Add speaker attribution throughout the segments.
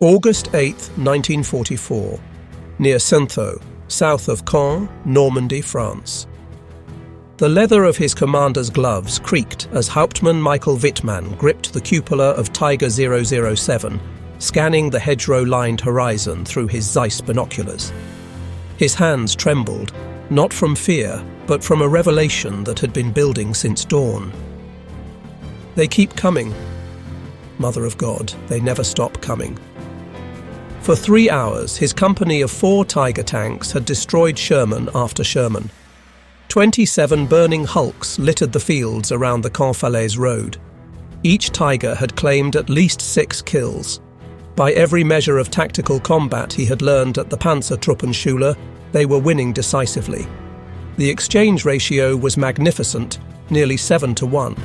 Speaker 1: August 8, 1944, near Saintonge, south of Caen, Normandy, France. The leather of his commander's gloves creaked as Hauptmann Michael Wittmann gripped the cupola of Tiger 007, scanning the hedgerow-lined horizon through his Zeiss binoculars. His hands trembled, not from fear, but from a revelation that had been building since dawn. They keep coming. Mother of God, they never stop coming. For 3 hours, his company of 4 Tiger tanks had destroyed Sherman after Sherman. 27 burning hulks littered the fields around the Caen-Falaise road. Each Tiger had claimed at least 6 kills. By every measure of tactical combat he had learned at the Panzertruppenschule, they were winning decisively. The exchange ratio was magnificent, nearly 7-1.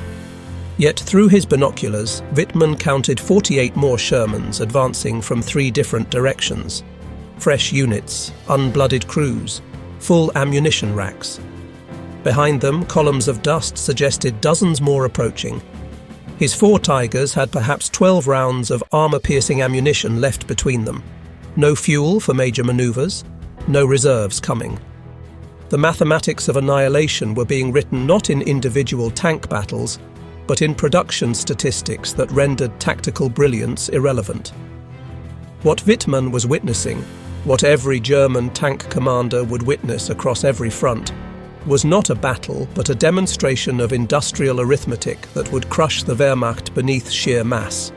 Speaker 1: Yet through his binoculars, Wittmann counted 48 more Shermans advancing from 3 different directions. Fresh units, unblooded crews, full ammunition racks. Behind them, columns of dust suggested dozens more approaching. His 4 Tigers had perhaps 12 rounds of armor-piercing ammunition left between them. No fuel for major maneuvers, no reserves coming. The mathematics of annihilation were being written not in individual tank battles, but in production statistics that rendered tactical brilliance irrelevant. What Wittmann was witnessing, what every German tank commander would witness across every front, was not a battle but a demonstration of industrial arithmetic that would crush the Wehrmacht beneath sheer mass.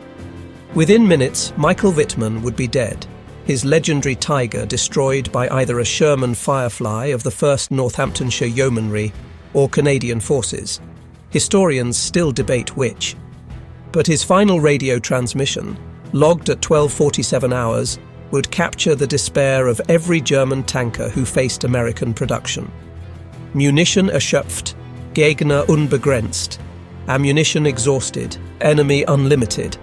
Speaker 1: Within minutes, Michael Wittmann would be dead, his legendary Tiger destroyed by either a Sherman Firefly of the 1st Northamptonshire Yeomanry or Canadian forces. Historians still debate which. But his final radio transmission, logged at 12:47 hours, would capture the despair of every German tanker who faced American production. Munition erschöpft, Gegner unbegrenzt. Ammunition exhausted, enemy unlimited.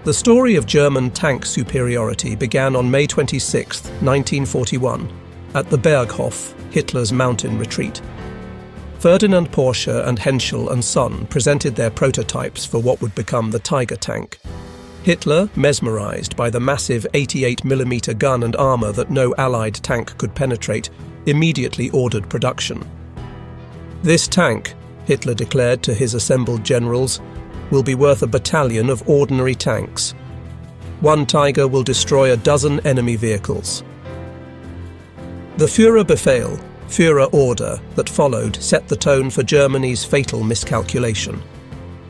Speaker 1: The story of German tank superiority began on May 26, 1941, at the Berghof, Hitler's mountain retreat. Ferdinand Porsche and Henschel and Son presented their prototypes for what would become the Tiger tank. Hitler, mesmerized by the massive 88mm gun and armor that no Allied tank could penetrate, immediately ordered production. "This tank," Hitler declared to his assembled generals, "will be worth a battalion of ordinary tanks. 1 Tiger will destroy a dozen enemy vehicles." The Führerbefehl, Führer order, that followed set the tone for Germany's fatal miscalculation.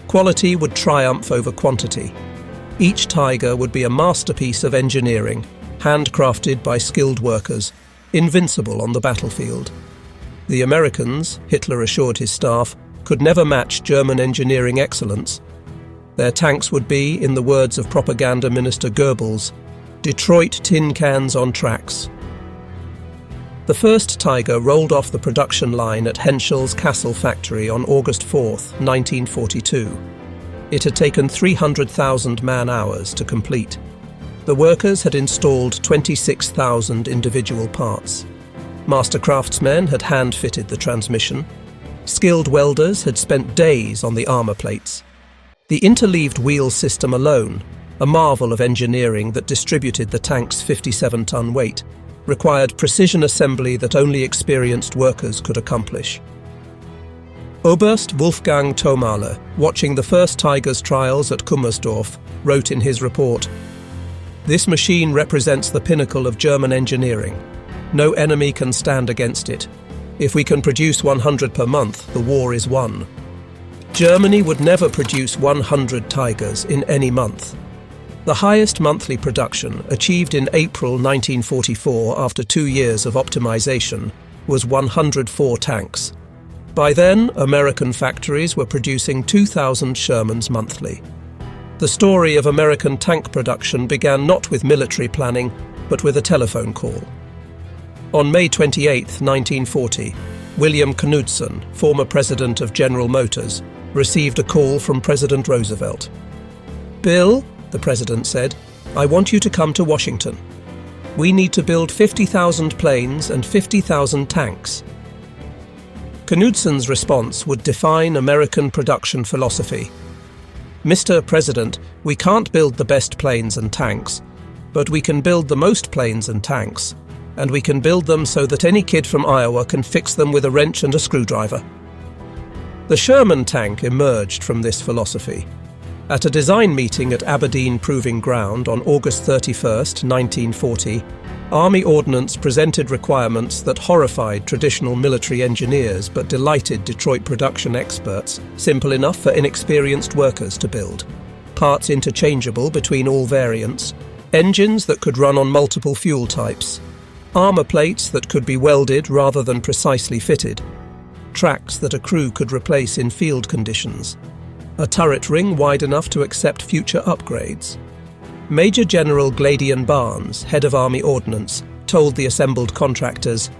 Speaker 1: Quality would triumph over quantity. Each Tiger would be a masterpiece of engineering, handcrafted by skilled workers, invincible on the battlefield. The Americans, Hitler assured his staff, could never match German engineering excellence. Their tanks would be, in the words of propaganda minister Goebbels, Detroit tin cans on tracks. The first Tiger rolled off the production line at Henschel's Kassel factory on August 4, 1942. It had taken 300,000 man-hours to complete. The workers had installed 26,000 individual parts. Master craftsmen had hand-fitted the transmission. Skilled welders had spent days on the armor plates. The interleaved wheel system alone, a marvel of engineering that distributed the tank's 57-ton weight, required precision assembly that only experienced workers could accomplish. Oberst Wolfgang Thomale, watching the first Tiger's trials at Kummersdorf, wrote in his report, "This machine represents the pinnacle of German engineering. No enemy can stand against it. If we can produce 100 per month, the war is won." Germany would never produce 100 Tigers in any month. The highest monthly production, achieved in April 1944 after 2 years of optimization, was 104 tanks. By then, American factories were producing 2,000 Shermans monthly. The story of American tank production began not with military planning, but with a telephone call. On May 28, 1940, William Knudsen, former president of General Motors, received a call from President Roosevelt. "Bill," the president said, "I want you to come to Washington. We need to build 50,000 planes and 50,000 tanks." Knudsen's response would define American production philosophy. "Mr. President, we can't build the best planes and tanks, But we can build the most planes and tanks, and we can build them so that any kid from Iowa can fix them with a wrench and a screwdriver. The Sherman tank emerged from this philosophy. At a design meeting at Aberdeen Proving Ground on August 31, 1940, Army Ordnance presented requirements that horrified traditional military engineers but delighted Detroit production experts, simple enough for inexperienced workers to build. Parts interchangeable between all variants, engines that could run on multiple fuel types, armor plates that could be welded rather than precisely fitted, tracks that a crew could replace in field conditions, a turret ring wide enough to accept future upgrades. Major General Gladian Barnes, head of Army Ordnance, told the assembled contractors,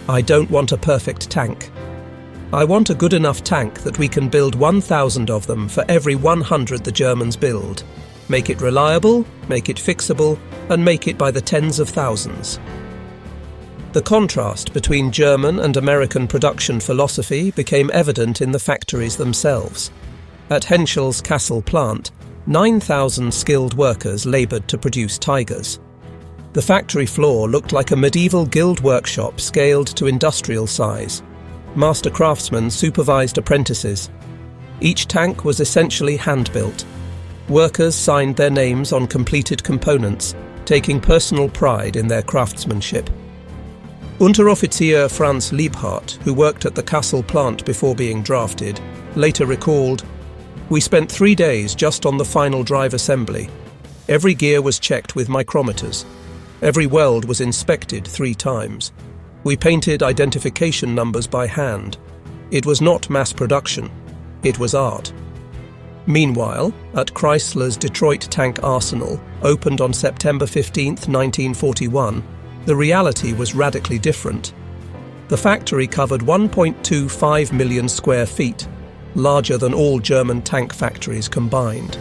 Speaker 1: "I don't want a perfect tank. I want a good enough tank that we can build 1,000 of them for every 100 the Germans build. Make it reliable, make it fixable, and make it by the tens of thousands." The contrast between German and American production philosophy became evident in the factories themselves. At Henschel's Kassel plant, 9,000 skilled workers laboured to produce Tigers. The factory floor looked like a medieval guild workshop scaled to industrial size. Master craftsmen supervised apprentices. Each tank was essentially hand-built. Workers signed their names on completed components, taking personal pride in their craftsmanship. Unteroffizier Franz Liebhardt, who worked at the Kassel plant before being drafted, later recalled, "We spent 3 days just on the final drive assembly. Every gear was checked with micrometers. Every weld was inspected 3 times. We painted identification numbers by hand. It was not mass production. It was art." Meanwhile, at Chrysler's Detroit Tank Arsenal, opened on September 15, 1941, the reality was radically different. The factory covered 1.25 million square feet, larger than all German tank factories combined.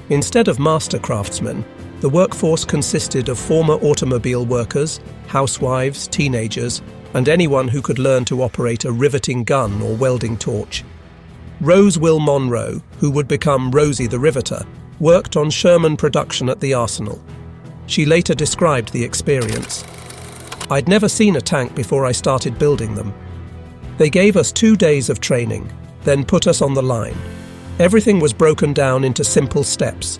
Speaker 1: Instead of master craftsmen, the workforce consisted of former automobile workers, housewives, teenagers, and anyone who could learn to operate a riveting gun or welding torch. Rose Will Monroe, who would become Rosie the Riveter, worked on Sherman production at the Arsenal. She later described the experience. "I'd never seen a tank before I started building them. They gave us 2 days of training, then put us on the line. Everything was broken down into simple steps.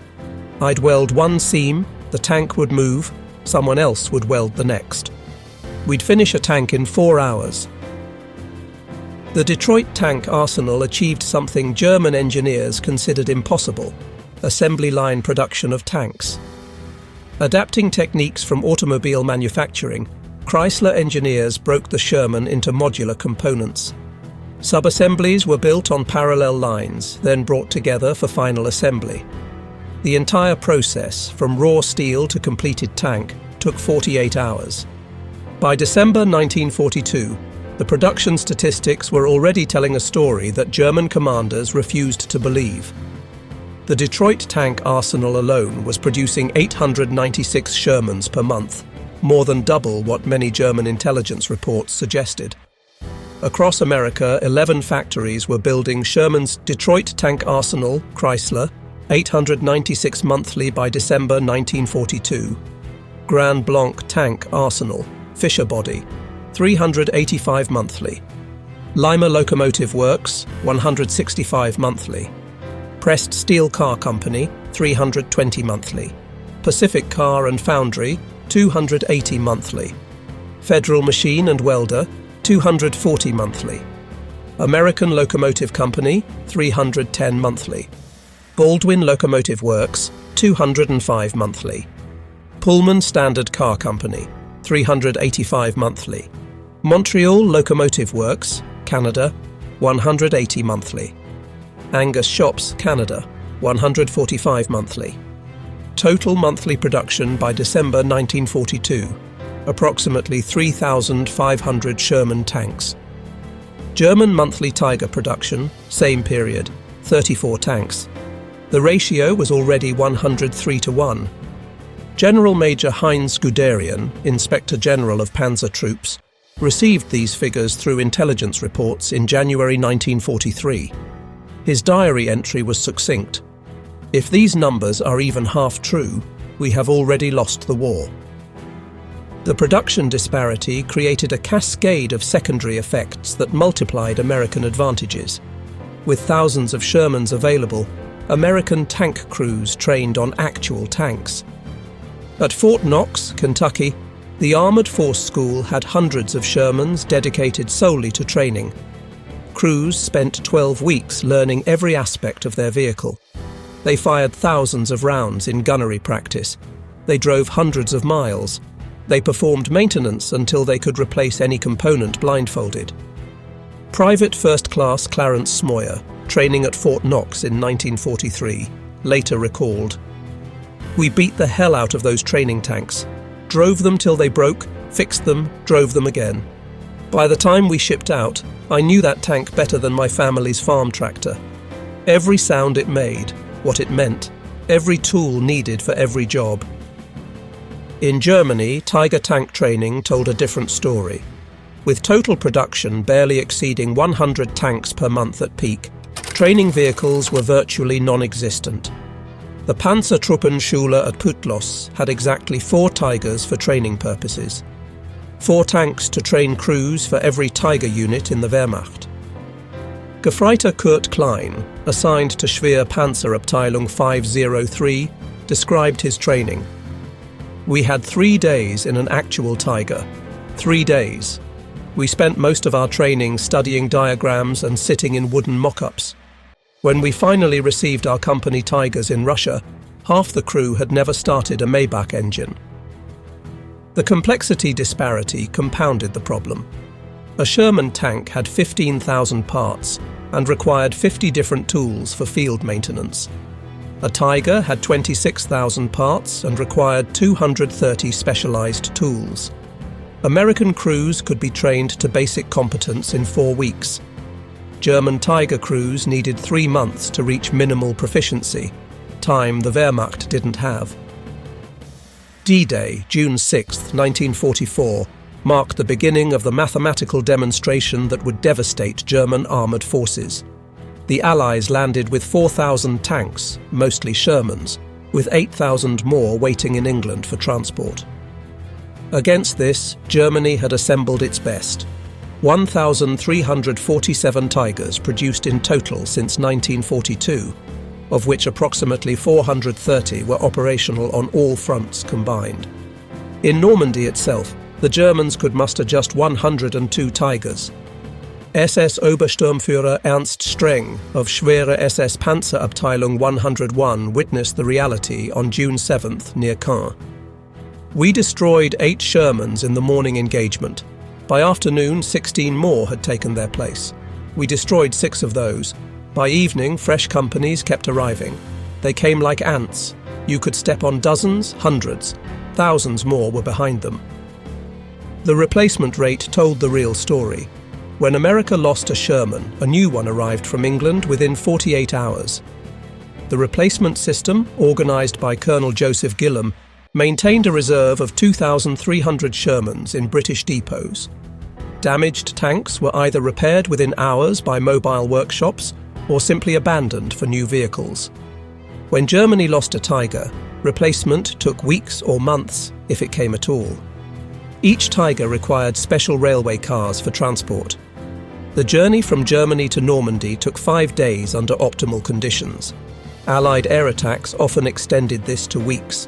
Speaker 1: I'd weld one seam, the tank would move, someone else would weld the next. We'd finish a tank in 4 hours." The Detroit Tank Arsenal achieved something German engineers considered impossible: assembly line production of tanks. Adapting techniques from automobile manufacturing, Chrysler engineers broke the Sherman into modular components. Sub-assemblies were built on parallel lines, then brought together for final assembly. The entire process, from raw steel to completed tank, took 48 hours. By December 1942, the production statistics were already telling a story that German commanders refused to believe. The Detroit Tank Arsenal alone was producing 896 Shermans per month, more than double what many German intelligence reports suggested. Across America, 11 factories were building Sherman's Detroit Tank Arsenal, Chrysler, 896 monthly by December 1942. Grand Blanc Tank Arsenal, Fisher Body, 385 monthly. Lima Locomotive Works, 165 monthly. Pressed Steel Car Company, 320 monthly. Pacific Car and Foundry, 280 monthly. Federal Machine and Welder, 240 monthly. American Locomotive Company, 310 monthly. Baldwin Locomotive Works, 205 monthly. Pullman Standard Car Company, 385 monthly. Montreal Locomotive Works, Canada, 180 monthly. Angus Shops, Canada, 145 monthly. Total monthly production by December 1942, approximately 3,500 Sherman tanks. German monthly Tiger production, same period, 34 tanks. The ratio was already 103:1. General Major Heinz Guderian, Inspector General of Panzer Troops, received these figures through intelligence reports in January 1943. His diary entry was succinct. "If these numbers are even half true, we have already lost the war. The production disparity created a cascade of secondary effects that multiplied American advantages. With thousands of Shermans available, American tank crews trained on actual tanks. At Fort Knox, Kentucky, the Armored Force School had hundreds of Shermans dedicated solely to training. Crews spent 12 weeks learning every aspect of their vehicle. They fired thousands of rounds in gunnery practice. They drove hundreds of miles. They performed maintenance until they could replace any component blindfolded. Private First Class Clarence Smoyer, training at Fort Knox in 1943, later recalled, "We beat the hell out of those training tanks, drove them till they broke, fixed them, drove them again. By the time we shipped out, I knew that tank better than my family's farm tractor. Every sound it made, what it meant, every tool needed for every job." In Germany, Tiger tank training told a different story. With total production barely exceeding 100 tanks per month at peak, training vehicles were virtually non-existent. The Panzertruppenschule at Putlos had exactly 4 Tigers for training purposes. 4 tanks to train crews for every Tiger unit in the Wehrmacht. Gefreiter Kurt Klein, assigned to Schwer Panzerabteilung 503, described his training. "We had 3 days in an actual Tiger. 3 days. We spent most of our training studying diagrams and sitting in wooden mock-ups. When we finally received our company Tigers in Russia, half the crew had never started a Maybach engine." The complexity disparity compounded the problem. A Sherman tank had 15,000 parts and required 50 different tools for field maintenance. A Tiger had 26,000 parts and required 230 specialized tools. American crews could be trained to basic competence in 4 weeks. German Tiger crews needed 3 months to reach minimal proficiency, time the Wehrmacht didn't have. D-Day, June 6, 1944, marked the beginning of the mathematical demonstration that would devastate German armoured forces. The Allies landed with 4,000 tanks, mostly Shermans, with 8,000 more waiting in England for transport. Against this, Germany had assembled its best. 1,347 Tigers produced in total since 1942, of which approximately 430 were operational on all fronts combined. In Normandy itself, the Germans could muster just 102 Tigers. SS Obersturmführer Ernst Streng of Schwere SS Panzerabteilung 101 witnessed the reality on June 7th near Caen. "We destroyed 8 Shermans in the morning engagement. By afternoon, 16 more had taken their place. We destroyed 6 of those. By evening, fresh companies kept arriving. They came like ants. You could step on dozens, hundreds. Thousands more were behind them." The replacement rate told the real story. When America lost a Sherman, a new one arrived from England within 48 hours. The replacement system, organised by Colonel Joseph Gillam, maintained a reserve of 2,300 Shermans in British depots. Damaged tanks were either repaired within hours by mobile workshops or simply abandoned for new vehicles. When Germany lost a Tiger, replacement took weeks or months, if it came at all. Each Tiger required special railway cars for transport. The journey from Germany to Normandy took 5 days under optimal conditions. Allied air attacks often extended this to weeks.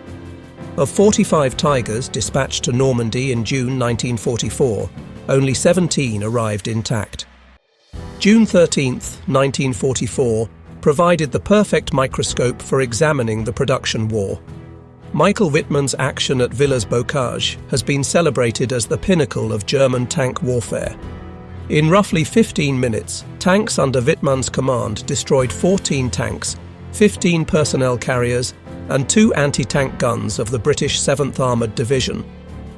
Speaker 1: Of 45 Tigers dispatched to Normandy in June 1944, only 17 arrived intact. June 13, 1944, provided the perfect microscope for examining the production war. Michael Wittmann's action at Villers-Bocage has been celebrated as the pinnacle of German tank warfare. In roughly 15 minutes, tanks under Wittmann's command destroyed 14 tanks, 15 personnel carriers, and 2 anti-tank guns of the British 7th Armoured Division,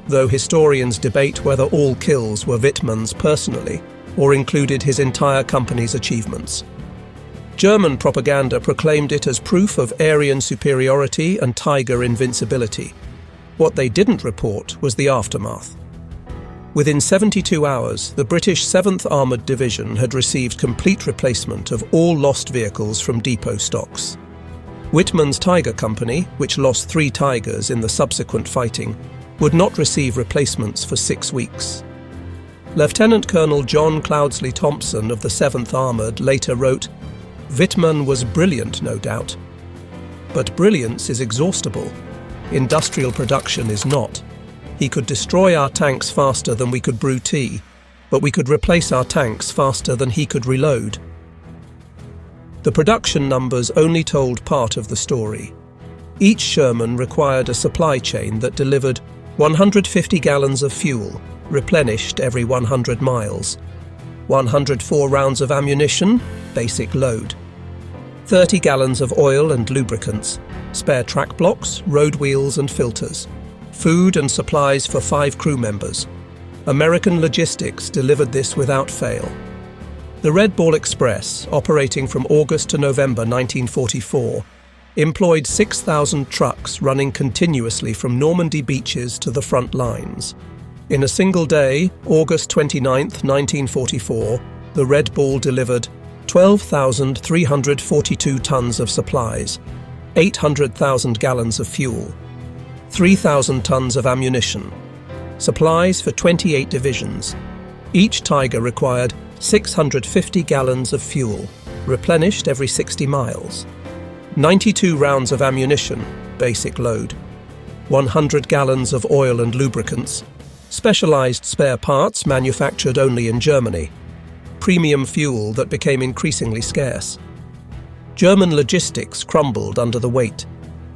Speaker 1: though historians debate whether all kills were Wittmann's personally or included his entire company's achievements. German propaganda proclaimed it as proof of Aryan superiority and Tiger invincibility. What they didn't report was the aftermath. Within 72 hours, the British 7th Armoured Division had received complete replacement of all lost vehicles from depot stocks. Whitman's Tiger Company, which lost 3 Tigers in the subsequent fighting, would not receive replacements for 6 weeks. Lieutenant Colonel John Cloudsley Thompson of the 7th Armoured later wrote, "Whitman was brilliant, no doubt. But brilliance is exhaustible. Industrial production is not. He could destroy our tanks faster than we could brew tea, but we could replace our tanks faster than he could reload." The production numbers only told part of the story. Each Sherman required a supply chain that delivered 150 gallons of fuel, replenished every 100 miles, 104 rounds of ammunition, basic load, 30 gallons of oil and lubricants, spare track blocks, road wheels and filters, food and supplies for 5 crew members. American logistics delivered this without fail. The Red Ball Express, operating from August to November 1944, employed 6,000 trucks running continuously from Normandy beaches to the front lines. In a single day, August 29, 1944, the Red Ball delivered 12,342 tons of supplies, 800,000 gallons of fuel, 3,000 tons of ammunition, supplies for 28 divisions. Each Tiger required 650 gallons of fuel, replenished every 60 miles, 92 rounds of ammunition, basic load, 100 gallons of oil and lubricants, specialized spare parts manufactured only in Germany, premium fuel that became increasingly scarce. German logistics crumbled under the weight.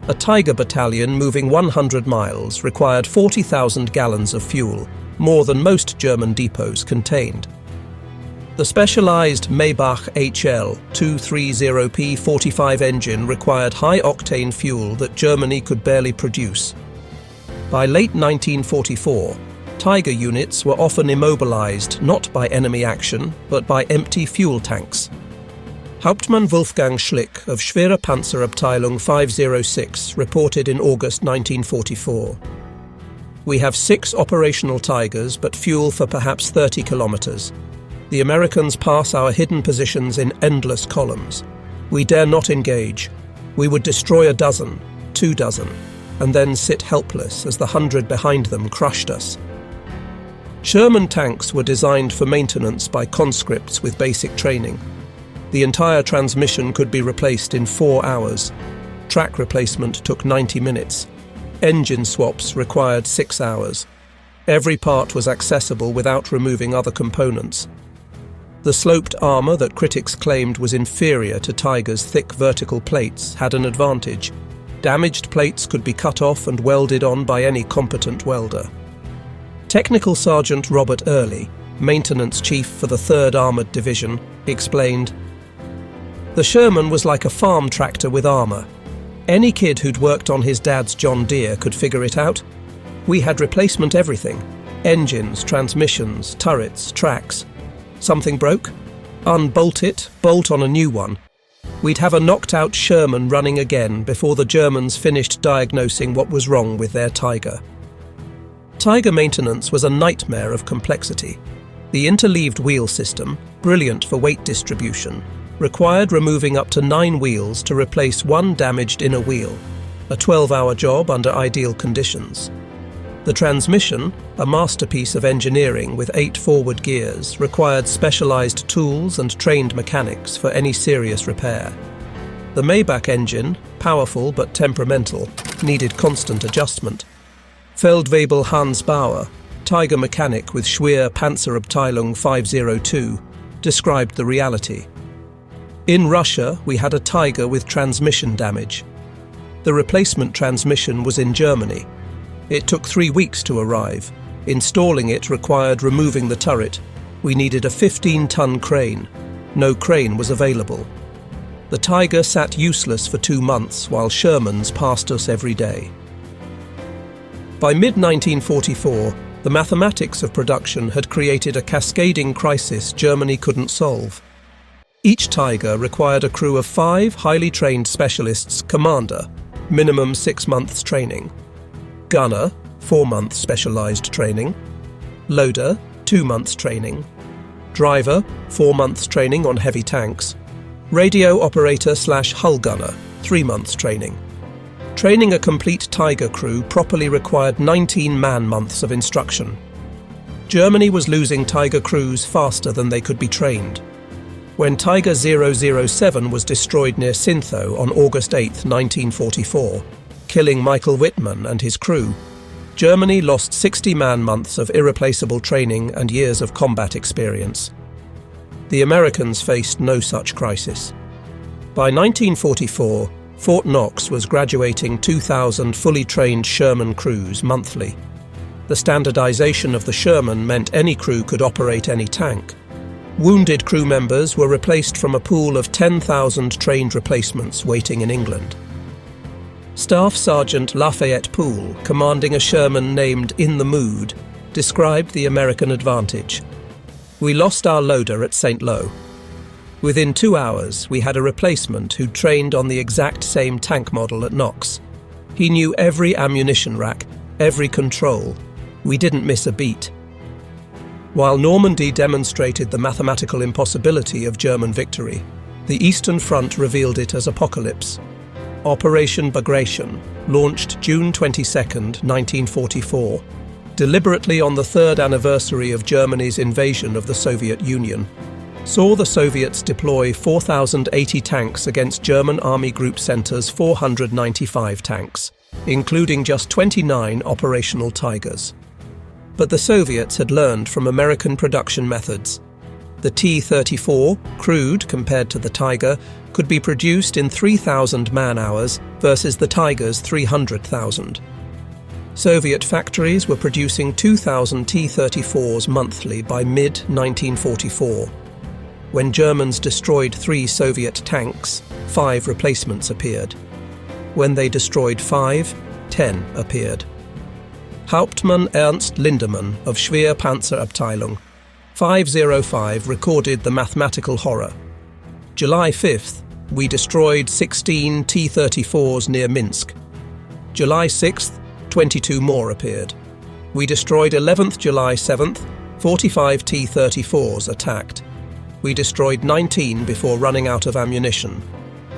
Speaker 1: A Tiger battalion moving 100 miles required 40,000 gallons of fuel, more than most German depots contained. The specialized Maybach HL 230P45 engine required high-octane fuel that Germany could barely produce. By late 1944, Tiger units were often immobilized not by enemy action, but by empty fuel tanks. Hauptmann Wolfgang Schlick of Schwere Panzerabteilung 506 reported in August 1944. "We have 6 operational Tigers, but fuel for perhaps 30 kilometers. The Americans pass our hidden positions in endless columns. We dare not engage. We would destroy a dozen, 2 dozen, and then sit helpless as the 100 behind them crushed us." Sherman tanks were designed for maintenance by conscripts with basic training. The entire transmission could be replaced in 4 hours. Track replacement took 90 minutes. Engine swaps required 6 hours. Every part was accessible without removing other components. The sloped armour that critics claimed was inferior to Tiger's thick vertical plates had an advantage. Damaged plates could be cut off and welded on by any competent welder. Technical Sergeant Robert Early, maintenance chief for the 3rd Armoured Division, explained, "The Sherman was like a farm tractor with armour. Any kid who'd worked on his dad's John Deere could figure it out. We had replacement everything: engines, transmissions, turrets, tracks. Something broke? Unbolt it, bolt on a new one. We'd have a knocked-out Sherman running again before the Germans finished diagnosing what was wrong with their Tiger." Tiger maintenance was a nightmare of complexity. The interleaved wheel system, brilliant for weight distribution, required removing up to 9 wheels to replace 1 damaged inner wheel, a 12-hour job under ideal conditions. The transmission, a masterpiece of engineering with 8 forward gears, required specialized tools and trained mechanics for any serious repair. The Maybach engine, powerful but temperamental, needed constant adjustment. Feldwebel Hans Bauer, Tiger mechanic with Schwere Panzerabteilung 502, described the reality. "In Russia, we had a Tiger with transmission damage. The replacement transmission was in Germany. It took 3 weeks to arrive. Installing it required removing the turret. We needed a 15-ton crane. No crane was available. The Tiger sat useless for 2 months while Shermans passed us every day." By mid-1944, the mathematics of production had created a cascading crisis Germany couldn't solve. Each Tiger required a crew of 5 highly trained specialists: commander, minimum 6 months training; gunner, 4 months specialized training; loader, 2 months training; driver, 4 months training on heavy tanks; radio operator/hull gunner, 3 months training. Training a complete Tiger crew properly required 19 man-months of instruction. Germany was losing Tiger crews faster than they could be trained. When Tiger 007 was destroyed near Sintho on August 8, 1944, killing Michael Wittmann and his crew, Germany lost 60 man-months of irreplaceable training and years of combat experience. The Americans faced no such crisis. By 1944, Fort Knox was graduating 2,000 fully trained Sherman crews monthly. The standardization of the Sherman meant any crew could operate any tank. Wounded crew members were replaced from a pool of 10,000 trained replacements waiting in England. Staff Sergeant Lafayette Poole, commanding a Sherman named In the Mood, described the American advantage. "We lost our loader at St. Lo. Within 2 hours, we had a replacement who trained on the exact same tank model at Knox. He knew every ammunition rack, every control. We didn't miss a beat." While Normandy demonstrated the mathematical impossibility of German victory, the Eastern Front revealed it as apocalypse. Operation Bagration, launched June 22, 1944, deliberately on the 3rd anniversary of Germany's invasion of the Soviet Union, saw the Soviets deploy 4,080 tanks against German Army Group Center's 495 tanks, including just 29 operational Tigers. But the Soviets had learned from American production methods. The T-34, crude compared to the Tiger, could be produced in 3,000 man-hours versus the Tiger's 300,000. Soviet factories were producing 2,000 T-34s monthly by mid-1944. When Germans destroyed 3 Soviet tanks, 5 replacements appeared. When they destroyed 5, 10 appeared. Hauptmann Ernst Lindemann of Schwerpanzerabteilung 505 recorded the mathematical horror. July 5th, we destroyed 16 T-34s near Minsk. July 6th, 22 more appeared. We destroyed 11th July 7th, 45 T-34s attacked. We destroyed 19 before running out of ammunition.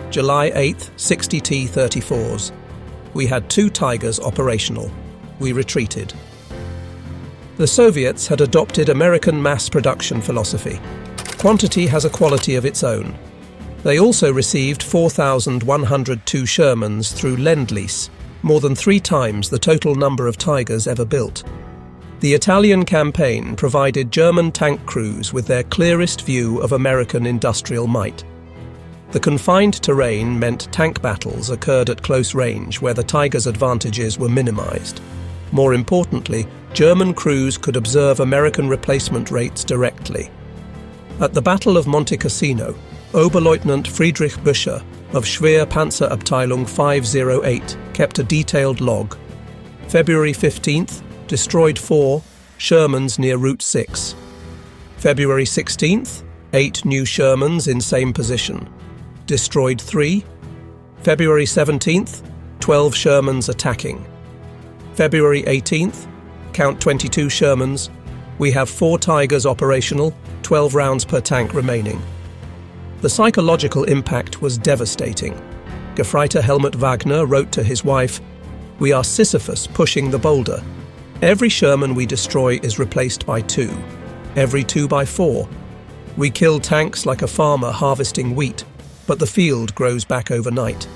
Speaker 1: July 8th, 60 T-34s. We had 2 Tigers operational. We retreated. The Soviets had adopted American mass production philosophy. Quantity has a quality of its own. They also received 4,102 Shermans through Lend-Lease, more than 3 times the total number of Tigers ever built. The Italian campaign provided German tank crews with their clearest view of American industrial might. The confined terrain meant tank battles occurred at close range where the Tiger's advantages were minimized. More importantly, German crews could observe American replacement rates directly. At the Battle of Monte Cassino, Oberleutnant Friedrich Büscher of Schwerpanzerabteilung 508 kept a detailed log. February 15th, destroyed 4 Shermans near Route 6. February 16th, 8 new Shermans in same position. Destroyed 3. February 17th, 12 Shermans attacking. February 18th, count 22 Shermans. We have 4 Tigers operational, 12 rounds per tank remaining. The psychological impact was devastating. Gefreiter Helmut Wagner wrote to his wife, "We are Sisyphus pushing the boulder. Every Sherman we destroy is replaced by 2, every 2 by 4. We kill tanks like a farmer harvesting wheat, but the field grows back overnight."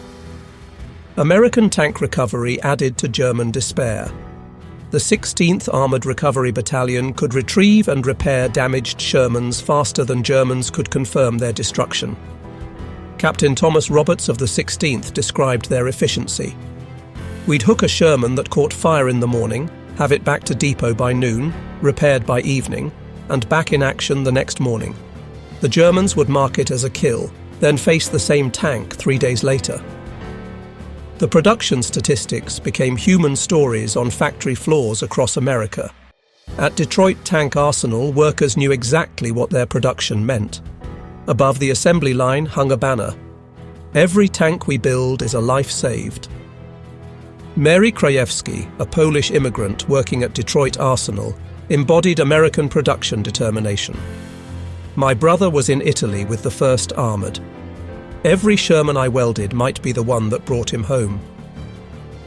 Speaker 1: American tank recovery added to German despair. The 16th Armoured Recovery Battalion could retrieve and repair damaged Shermans faster than Germans could confirm their destruction. Captain Thomas Roberts of the 16th described their efficiency. "We'd hook a Sherman that caught fire in the morning, have it back to depot by noon, repaired by evening, and back in action the next morning. The Germans would mark it as a kill, then face the same tank 3 days later." The production statistics became human stories on factory floors across America. At Detroit Tank Arsenal, workers knew exactly what their production meant. Above the assembly line hung a banner. "Every tank we build is a life saved." Mary Krajewski, a Polish immigrant working at Detroit Arsenal, embodied American production determination. "My brother was in Italy with the 1st Armoured. Every Sherman I welded might be the one that brought him home.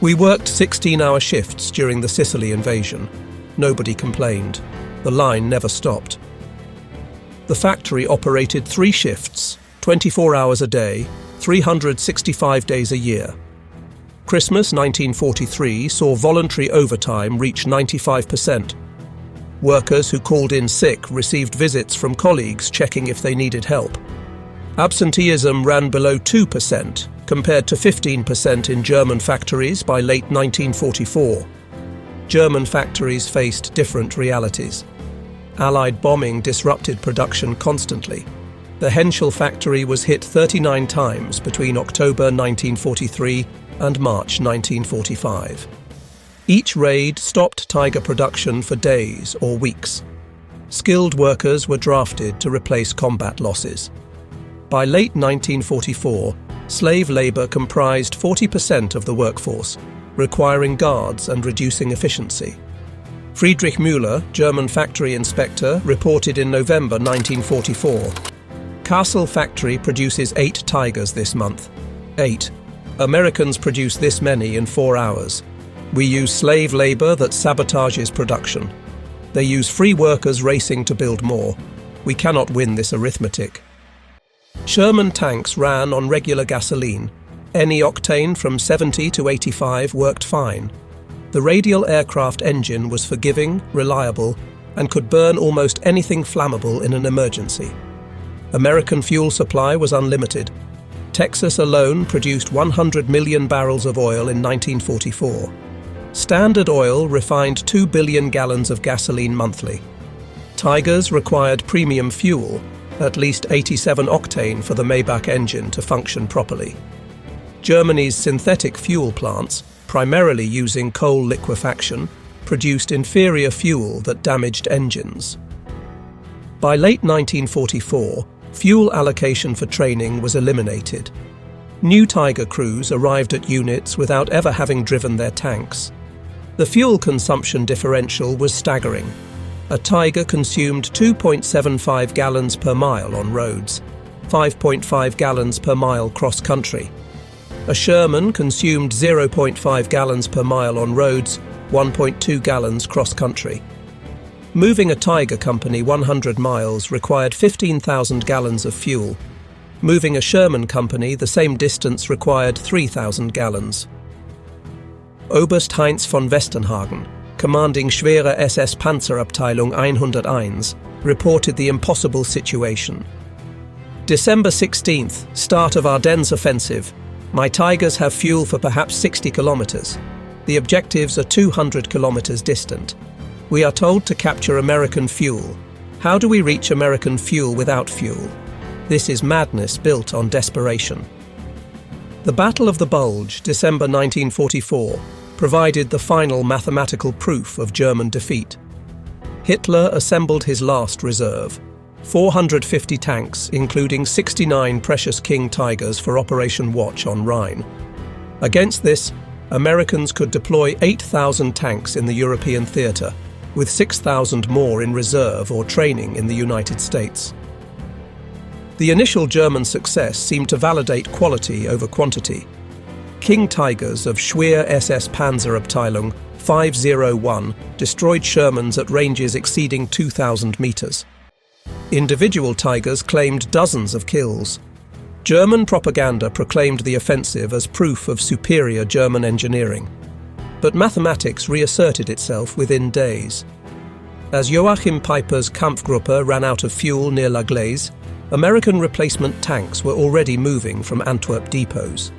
Speaker 1: We worked 16-hour shifts during the Sicily invasion. Nobody complained. The line never stopped. The factory operated 3 shifts, 24 hours a day, 365 days a year. Christmas 1943 saw voluntary overtime reach 95%. Workers who called in sick received visits from colleagues checking if they needed help. Absenteeism ran below 2%, compared to 15% in German factories by late 1944. German factories faced different realities. Allied bombing disrupted production constantly. The Henschel factory was hit 39 times between October 1943 and March 1945. Each raid stopped Tiger production for days or weeks. Skilled workers were drafted to replace combat losses. By late 1944, slave labor comprised 40% of the workforce, requiring guards and reducing efficiency. Friedrich Müller, German factory inspector, reported in November 1944, "Kassel factory produces 8 Tigers this month. 8. Americans produce this many in 4 hours. We use slave labor that sabotages production. They use free workers racing to build more. We cannot win this arithmetic." Sherman tanks ran on regular gasoline. Any octane from 70 to 85 worked fine. The radial aircraft engine was forgiving, reliable, and could burn almost anything flammable in an emergency. American fuel supply was unlimited. Texas alone produced 100 million barrels of oil in 1944. Standard Oil refined 2 billion gallons of gasoline monthly. Tigers required premium fuel, at least 87 octane for the Maybach engine to function properly. Germany's synthetic fuel plants, primarily using coal liquefaction, produced inferior fuel that damaged engines. By late 1944, fuel allocation for training was eliminated. New Tiger crews arrived at units without ever having driven their tanks. The fuel consumption differential was staggering. A Tiger consumed 2.75 gallons per mile on roads, 5.5 gallons per mile cross-country. A Sherman consumed 0.5 gallons per mile on roads, 1.2 gallons cross-country. Moving a Tiger company 100 miles required 15,000 gallons of fuel. Moving a Sherman company the same distance required 3,000 gallons. Oberst Heinz von Westenhagen, commanding Schwere SS Panzerabteilung 101, reported the impossible situation. December 16th, start of Ardennes offensive. My Tigers have fuel for perhaps 60 kilometers. The objectives are 200 kilometers distant. We are told to capture American fuel. How do we reach American fuel without fuel? This is madness built on desperation. The Battle of the Bulge, December 1944, provided the final mathematical proof of German defeat. Hitler assembled his last reserve, 450 tanks, including 69 Precious King Tigers for Operation Watch on Rhine. Against this, Americans could deploy 8,000 tanks in the European theatre, with 6,000 more in reserve or training in the United States. The initial German success seemed to validate quality over quantity. King Tigers of Schwere SS Panzerabteilung 501 destroyed Shermans at ranges exceeding 2,000 meters. Individual Tigers claimed dozens of kills. German propaganda proclaimed the offensive as proof of superior German engineering. But mathematics reasserted itself within days. As Joachim Peiper's Kampfgruppe ran out of fuel near La Glaise, American replacement tanks were already moving from Antwerp depots.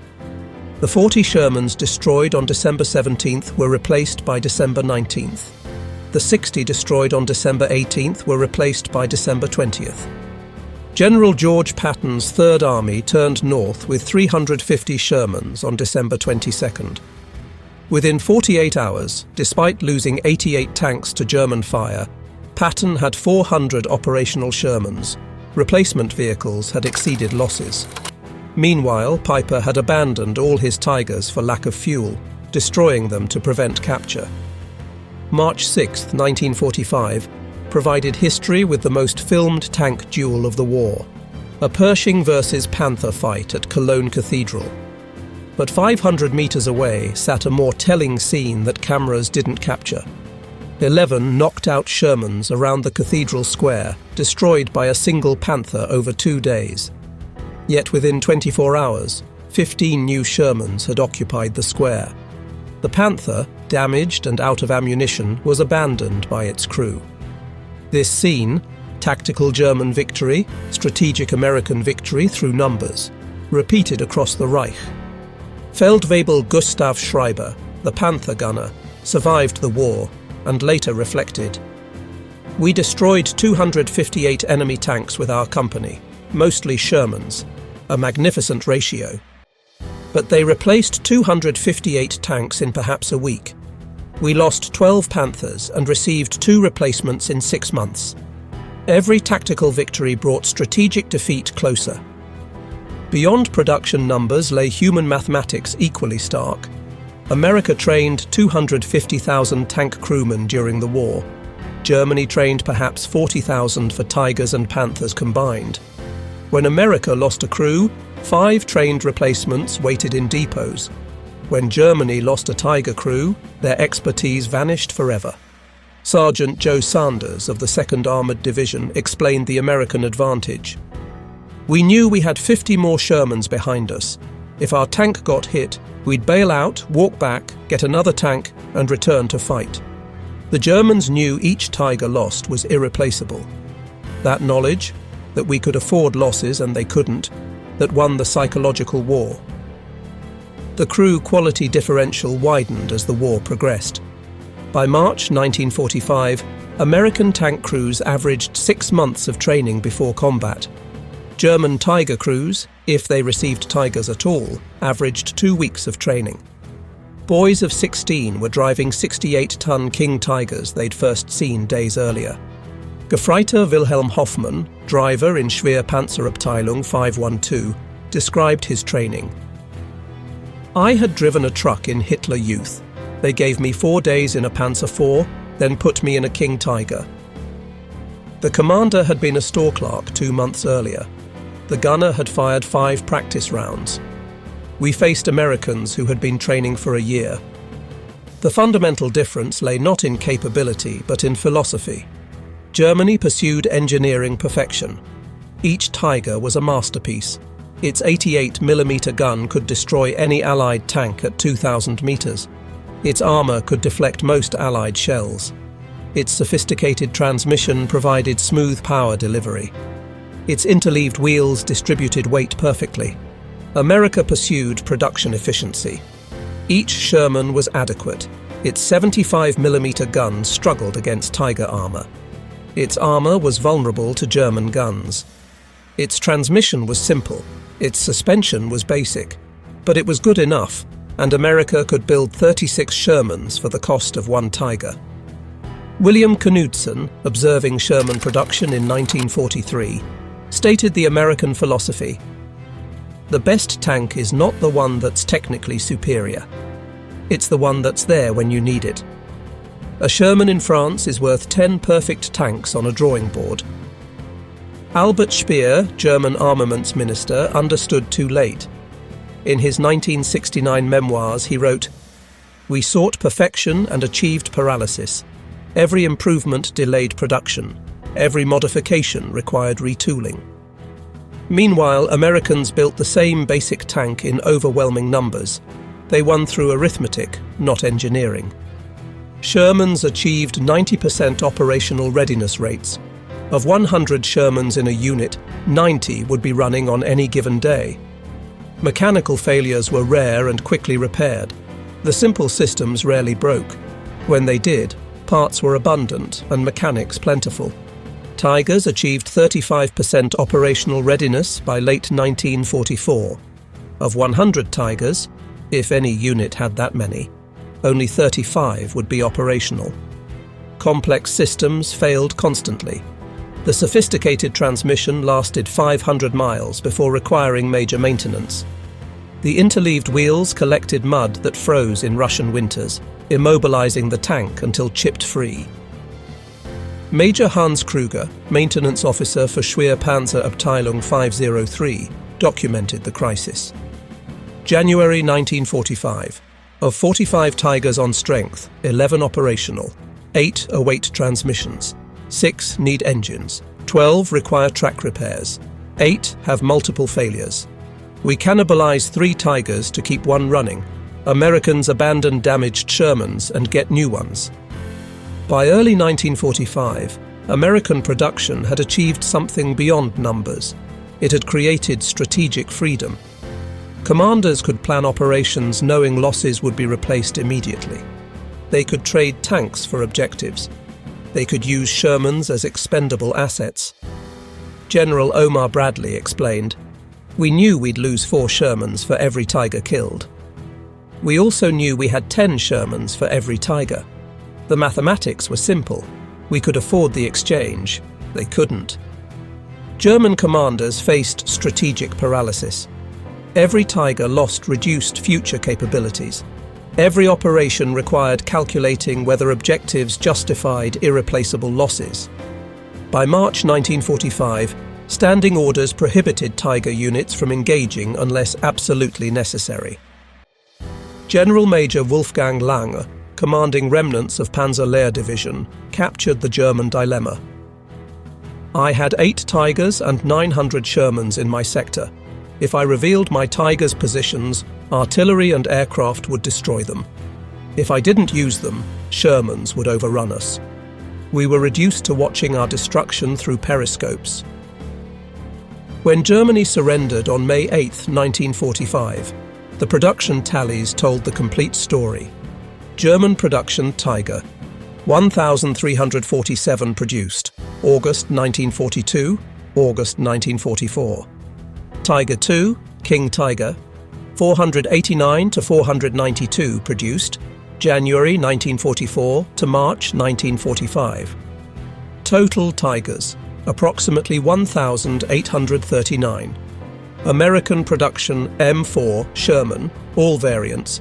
Speaker 1: The 40 Shermans destroyed on December 17th were replaced by December 19th. The 60 destroyed on December 18th were replaced by December 20th. General George Patton's Third Army turned north with 350 Shermans on December 22nd. Within 48 hours, despite losing 88 tanks to German fire, Patton had 400 operational Shermans. Replacement vehicles had exceeded losses. Meanwhile, Peiper had abandoned all his Tigers for lack of fuel, destroying them to prevent capture. March 6, 1945, provided history with the most filmed tank duel of the war. A Pershing versus Panther fight at Cologne Cathedral. But 500 meters away sat a more telling scene that cameras didn't capture. 11 knocked-out Shermans around the cathedral square, destroyed by a single Panther over 2 days. Yet within 24 hours, 15 new Shermans had occupied the square. The Panther, damaged and out of ammunition, was abandoned by its crew. This scene, tactical German victory, strategic American victory through numbers, repeated across the Reich. Feldwebel Gustav Schreiber, the Panther gunner, survived the war and later reflected, "We destroyed 258 enemy tanks with our company, mostly Shermans, a magnificent ratio. But they replaced 258 tanks in perhaps a week. We lost 12 Panthers and received 2 replacements in 6 months. Every tactical victory brought strategic defeat closer." Beyond production numbers lay human mathematics equally stark. America trained 250,000 tank crewmen during the war. Germany trained perhaps 40,000 for Tigers and Panthers combined. When America lost a crew, 5 trained replacements waited in depots. When Germany lost a Tiger crew, their expertise vanished forever. Sergeant Joe Sanders of the 2nd Armored Division explained the American advantage. "We knew we had 50 more Shermans behind us. If our tank got hit, we'd bail out, walk back, get another tank, and return to fight." The Germans knew each Tiger lost was irreplaceable. That knowledge, that we could afford losses and they couldn't, that won the psychological war. The crew quality differential widened as the war progressed. By March 1945, American tank crews averaged 6 months of training before combat. German Tiger crews, if they received Tigers at all, averaged 2 weeks of training. Boys of 16 were driving 68-ton King Tigers they'd first seen days earlier. Gefreiter Wilhelm Hoffmann, driver in Schwerpanzerabteilung 512, described his training. "I had driven a truck in Hitler Youth. They gave me 4 days in a Panzer IV, then put me in a King Tiger." The commander had been a store clerk 2 months earlier. The gunner had fired 5 practice rounds. We faced Americans who had been training for a year. The fundamental difference lay not in capability, but in philosophy. Germany pursued engineering perfection. Each Tiger was a masterpiece. Its 88mm gun could destroy any Allied tank at 2,000 meters. Its armor could deflect most Allied shells. Its sophisticated transmission provided smooth power delivery. Its interleaved wheels distributed weight perfectly. America pursued production efficiency. Each Sherman was adequate. Its 75mm gun struggled against Tiger armor. Its armor was vulnerable to German guns. Its transmission was simple. Its suspension was basic. But it was good enough, and America could build 36 Shermans for the cost of 1 Tiger. William Knudsen, observing Sherman production in 1943, stated the American philosophy: "The best tank is not the one that's technically superior. It's the one that's there when you need it. A Sherman in France is worth 10 perfect tanks on a drawing board." Albert Speer, German armaments minister, understood too late. In his 1969 memoirs, he wrote, "We sought perfection and achieved paralysis. Every improvement delayed production. Every modification required retooling." Meanwhile, Americans built the same basic tank in overwhelming numbers. They won through arithmetic, not engineering. Shermans achieved 90% operational readiness rates. Of 100 Shermans in a unit, 90 would be running on any given day. Mechanical failures were rare and quickly repaired. The simple systems rarely broke. When they did, parts were abundant and mechanics plentiful. Tigers achieved 35% operational readiness by late 1944. Of 100 Tigers, if any unit had that many, only 35 would be operational. Complex systems failed constantly. The sophisticated transmission lasted 500 miles before requiring major maintenance. The interleaved wheels collected mud that froze in Russian winters, immobilizing the tank until chipped free. Major Hans Kruger, maintenance officer for Schwerpanzerabteilung 503, documented the crisis. January 1945. Of 45 Tigers on strength, 11 operational, 8 await transmissions, 6 need engines, 12 require track repairs, 8 have multiple failures. We cannibalize 3 Tigers to keep one running. Americans abandon damaged Shermans and get new ones. By early 1945, American production had achieved something beyond numbers. It had created strategic freedom. Commanders could plan operations knowing losses would be replaced immediately. They could trade tanks for objectives. They could use Shermans as expendable assets. General Omar Bradley explained, "We knew we'd lose 4 Shermans for every Tiger killed. We also knew we had 10 Shermans for every Tiger. The mathematics were simple. We could afford the exchange. They couldn't." German commanders faced strategic paralysis. Every Tiger lost reduced future capabilities. Every operation required calculating whether objectives justified irreplaceable losses. By March 1945, standing orders prohibited Tiger units from engaging unless absolutely necessary. General Major Wolfgang Lange, commanding remnants of Panzer Lehr Division, captured the German dilemma. "I had 8 Tigers and 900 Shermans in my sector. If I revealed my Tigers' positions, artillery and aircraft would destroy them. If I didn't use them, Shermans would overrun us. We were reduced to watching our destruction through periscopes." When Germany surrendered on May 8, 1945, the production tallies told the complete story. German production Tiger, 1,347 produced, August 1942, August 1944. Tiger II, King Tiger, 489 to 492 produced, January 1944 to March 1945. Total Tigers, approximately 1,839. American production M4 Sherman, all variants,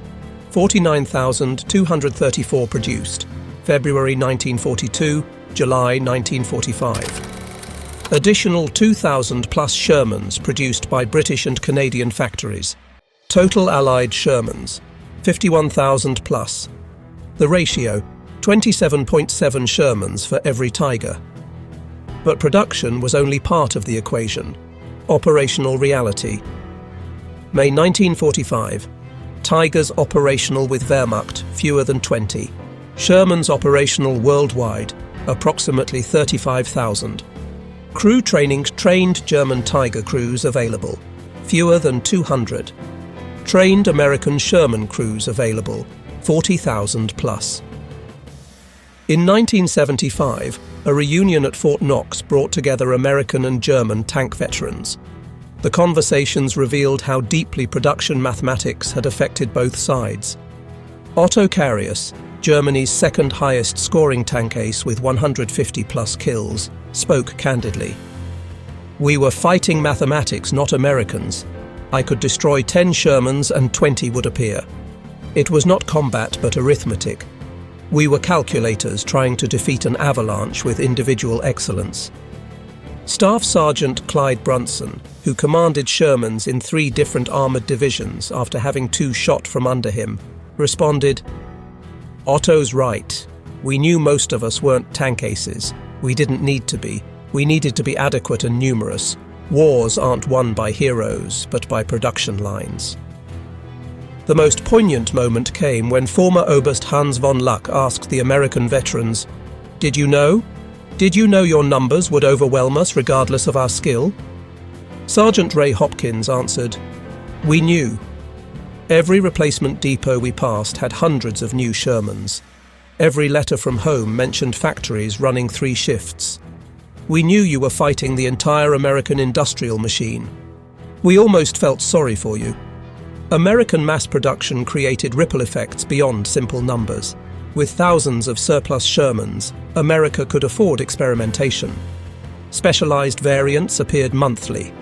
Speaker 1: 49,234 produced, February 1942, July 1945. Additional 2,000 plus Shermans produced by British and Canadian factories. Total Allied Shermans, 51,000 plus. The ratio, 27.7 Shermans for every Tiger. But production was only part of the equation. Operational reality. May 1945. Tigers operational with Wehrmacht, fewer than 20. Shermans operational worldwide, approximately 35,000. Crew training trained German Tiger crews available, fewer than 200. Trained American Sherman crews available, 40,000 plus. In 1975, a reunion at Fort Knox brought together American and German tank veterans. The conversations revealed how deeply production mathematics had affected both sides. Otto Carius, Germany's second highest scoring tank ace with 150 plus kills, spoke candidly. "We were fighting mathematics, not Americans. I could destroy 10 Shermans and 20 would appear. It was not combat but arithmetic. We were calculators trying to defeat an avalanche with individual excellence." Staff Sergeant Clyde Brunson, who commanded Shermans in 3 different armoured divisions after having 2 shot from under him, responded, "Otto's right. We knew most of us weren't tank aces. We didn't need to be. We needed to be adequate and numerous. Wars aren't won by heroes, but by production lines." The most poignant moment came when former Oberst Hans von Luck asked the American veterans, "Did you know? Did you know your numbers would overwhelm us regardless of our skill?" Sergeant Ray Hopkins answered, "We knew. Every replacement depot we passed had hundreds of new Shermans. Every letter from home mentioned factories running 3 shifts. We knew you were fighting the entire American industrial machine. We almost felt sorry for you." American mass production created ripple effects beyond simple numbers. With thousands of surplus Shermans, America could afford experimentation. Specialized variants appeared monthly.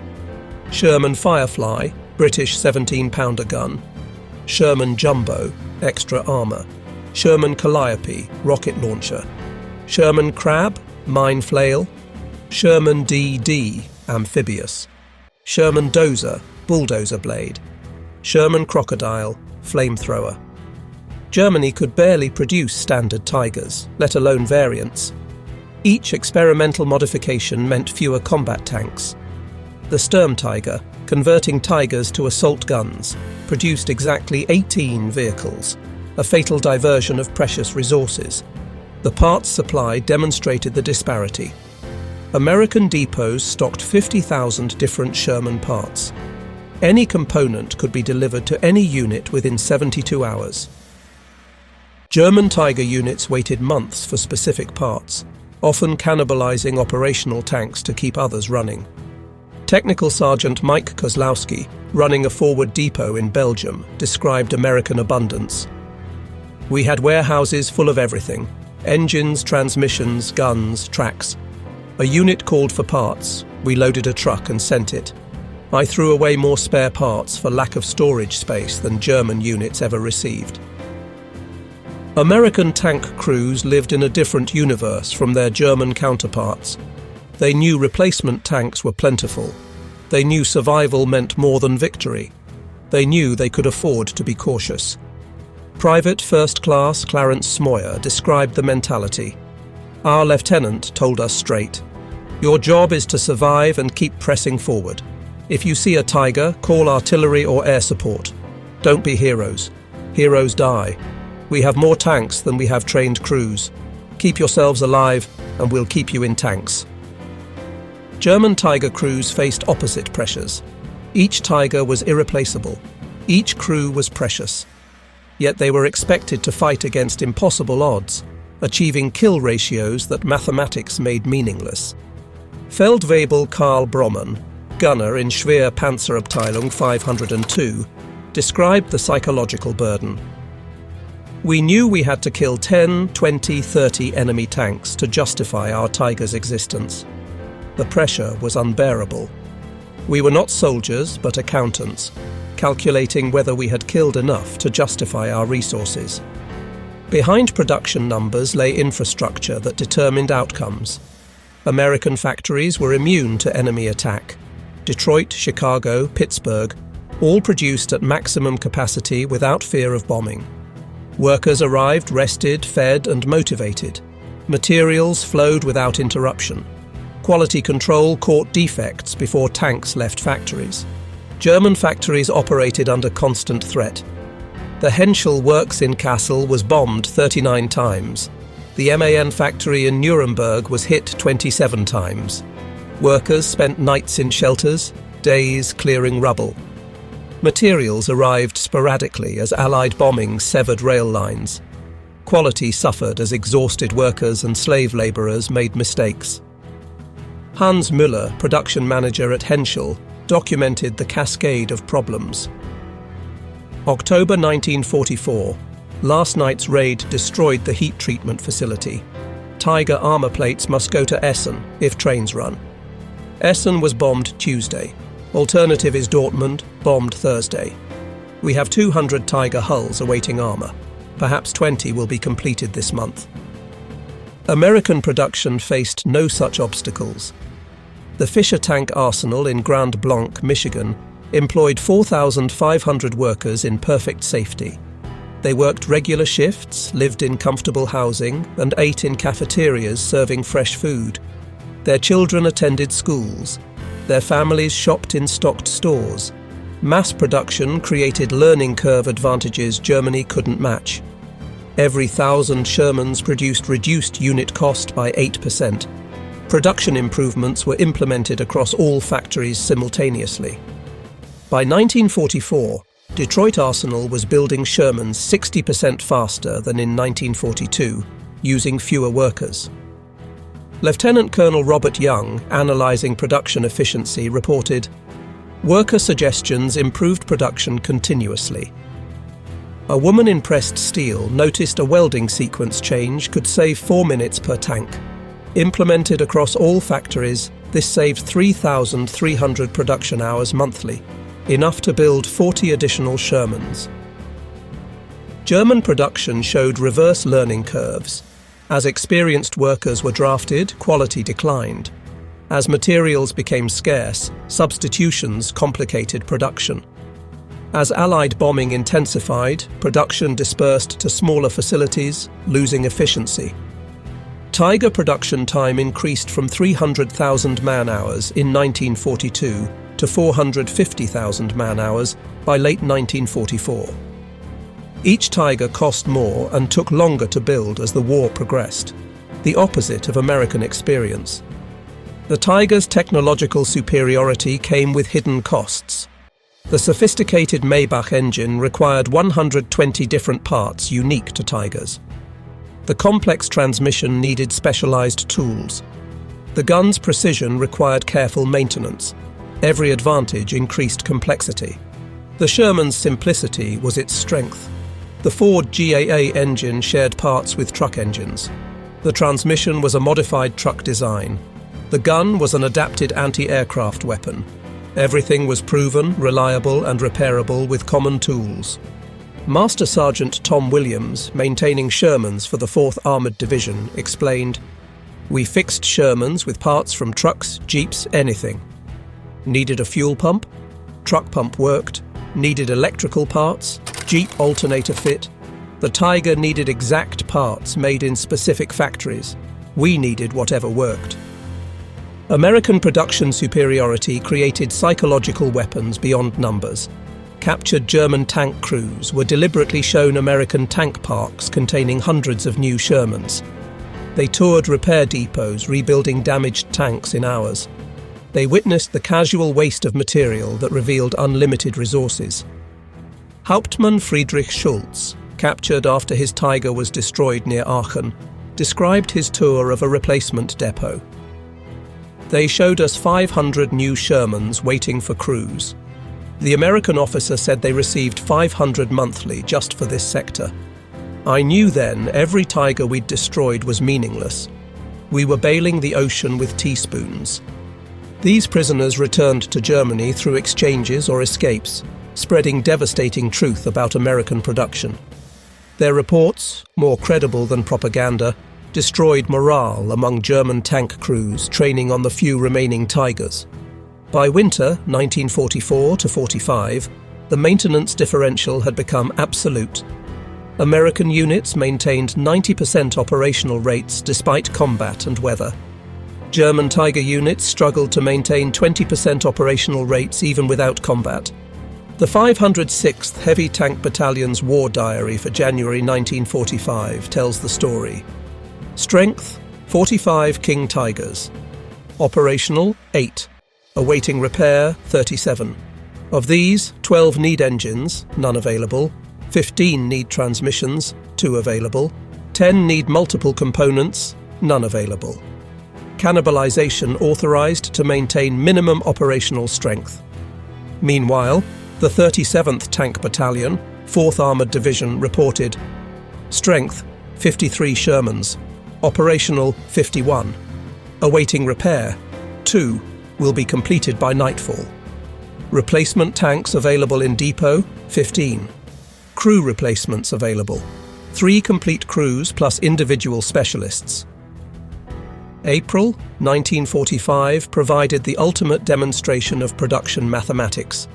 Speaker 1: Sherman Firefly, British 17-pounder gun. Sherman Jumbo, extra armor. Sherman Calliope, rocket launcher. Sherman Crab, Mine flail, Sherman DD, amphibious, Sherman dozer, bulldozer blade, Sherman crocodile, flamethrower. Germany could barely produce standard Tigers, let alone variants. Each experimental modification meant fewer combat tanks. The Sturmtiger, converting Tigers to assault guns, produced exactly 18 vehicles, a fatal diversion of precious resources. The parts supply demonstrated the disparity. American depots stocked 50,000 different Sherman parts. Any component could be delivered to any unit within 72 hours. German Tiger units waited months for specific parts, often cannibalizing operational tanks to keep others running. Technical Sergeant Mike Kozlowski, running a forward depot in Belgium, described American abundance. "We had warehouses full of everything: engines, transmissions, guns, tracks. A unit called for parts. We loaded a truck and sent it. I threw away more spare parts for lack of storage space than German units ever received." American tank crews lived in a different universe from their German counterparts. They knew replacement tanks were plentiful. They knew survival meant more than victory. They knew they could afford to be cautious. Private First Class Clarence Smoyer described the mentality. "Our lieutenant told us straight, 'Your job is to survive and keep pressing forward. If you see a Tiger, call artillery or air support. Don't be heroes. Heroes die. We have more tanks than we have trained crews. Keep yourselves alive and we'll keep you in tanks." German Tiger crews faced opposite pressures. Each Tiger was irreplaceable. Each crew was precious. Yet they were expected to fight against impossible odds, achieving kill ratios that mathematics made meaningless. Feldwebel Karl Brommen, gunner in Schwer Panzerabteilung 502, described the psychological burden. "We knew we had to kill 10, 20, 30 enemy tanks to justify our Tiger's existence. The pressure was unbearable. We were not soldiers, but accountants, calculating whether we had killed enough to justify our resources." Behind production numbers lay infrastructure that determined outcomes. American factories were immune to enemy attack. Detroit, Chicago, Pittsburgh, all produced at maximum capacity without fear of bombing. Workers arrived rested, fed, and motivated. Materials flowed without interruption. Quality control caught defects before tanks left factories. German factories operated under constant threat. The Henschel works in Kassel was bombed 39 times. The MAN factory in Nuremberg was hit 27 times. Workers spent nights in shelters, days clearing rubble. Materials arrived sporadically as Allied bombings severed rail lines. Quality suffered as exhausted workers and slave labourers made mistakes. Hans Müller, production manager at Henschel, documented the cascade of problems. October 1944. Last night's raid destroyed the heat treatment facility. Tiger armour plates must go to Essen if trains run. Essen was bombed Tuesday. Alternative is Dortmund, bombed Thursday. We have 200 Tiger hulls awaiting armour. Perhaps 20 will be completed this month. American production faced no such obstacles. The Fisher Tank Arsenal in Grand Blanc, Michigan, employed 4,500 workers in perfect safety. They worked regular shifts, lived in comfortable housing, and ate in cafeterias serving fresh food. Their children attended schools. Their families shopped in stocked stores. Mass production created learning curve advantages Germany couldn't match. Every 1,000 Shermans produced reduced unit cost by 8%. Production improvements were implemented across all factories simultaneously. By 1944, Detroit Arsenal was building Shermans 60% faster than in 1942, using fewer workers. Lieutenant Colonel Robert Young, analysing production efficiency, reported, "Worker suggestions improved production continuously. A woman in pressed steel noticed a welding sequence change could save 4 minutes per tank. Implemented across all factories, this saved 3,300 production hours monthly, enough to build 40 additional Shermans." German production showed reverse learning curves. As experienced workers were drafted, quality declined. As materials became scarce, substitutions complicated production. As Allied bombing intensified, production dispersed to smaller facilities, losing efficiency. Tiger production time increased from 300,000 man-hours in 1942 to 450,000 man-hours by late 1944. Each Tiger cost more and took longer to build as the war progressed, the opposite of American experience. The Tiger's technological superiority came with hidden costs. The sophisticated Maybach engine required 120 different parts unique to Tigers. The complex transmission needed specialized tools. The gun's precision required careful maintenance. Every advantage increased complexity. The Sherman's simplicity was its strength. The Ford GAA engine shared parts with truck engines. The transmission was a modified truck design. The gun was an adapted anti-aircraft weapon. Everything was proven, reliable, and repairable with common tools. Master Sergeant Tom Williams, maintaining Shermans for the 4th Armoured Division, explained, "We fixed Shermans with parts from trucks, jeeps, anything. Needed a fuel pump? Truck pump worked. Needed electrical parts? Jeep alternator fit. The Tiger needed exact parts made in specific factories. We needed whatever worked." American production superiority created psychological weapons beyond numbers. Captured German tank crews were deliberately shown American tank parks containing hundreds of new Shermans. They toured repair depots rebuilding damaged tanks in hours. They witnessed the casual waste of material that revealed unlimited resources. Hauptmann Friedrich Schulz, captured after his Tiger was destroyed near Aachen, described his tour of a replacement depot. "They showed us 500 new Shermans waiting for crews. The American officer said they received 500 monthly just for this sector. I knew then every Tiger we'd destroyed was meaningless. We were bailing the ocean with teaspoons." These prisoners returned to Germany through exchanges or escapes, spreading devastating truth about American production. Their reports, more credible than propaganda, destroyed morale among German tank crews training on the few remaining Tigers. By winter 1944-45, the maintenance differential had become absolute. American units maintained 90% operational rates despite combat and weather. German Tiger units struggled to maintain 20% operational rates even without combat. The 506th Heavy Tank Battalion's war diary for January 1945 tells the story. Strength, 45 King Tigers. Operational, 8. Awaiting repair, 37. Of these, 12 need engines, none available. 15 need transmissions, 2 available. 10 need multiple components, none available. Cannibalization authorized to maintain minimum operational strength. Meanwhile, the 37th Tank Battalion, 4th Armoured Division reported strength, 53 Shermans. Operational, 51. Awaiting repair, 2. Will be completed by nightfall. Replacement tanks available in depot, 15. Crew replacements available, 3 complete crews plus individual specialists. April 1945 provided the ultimate demonstration of production mathematics.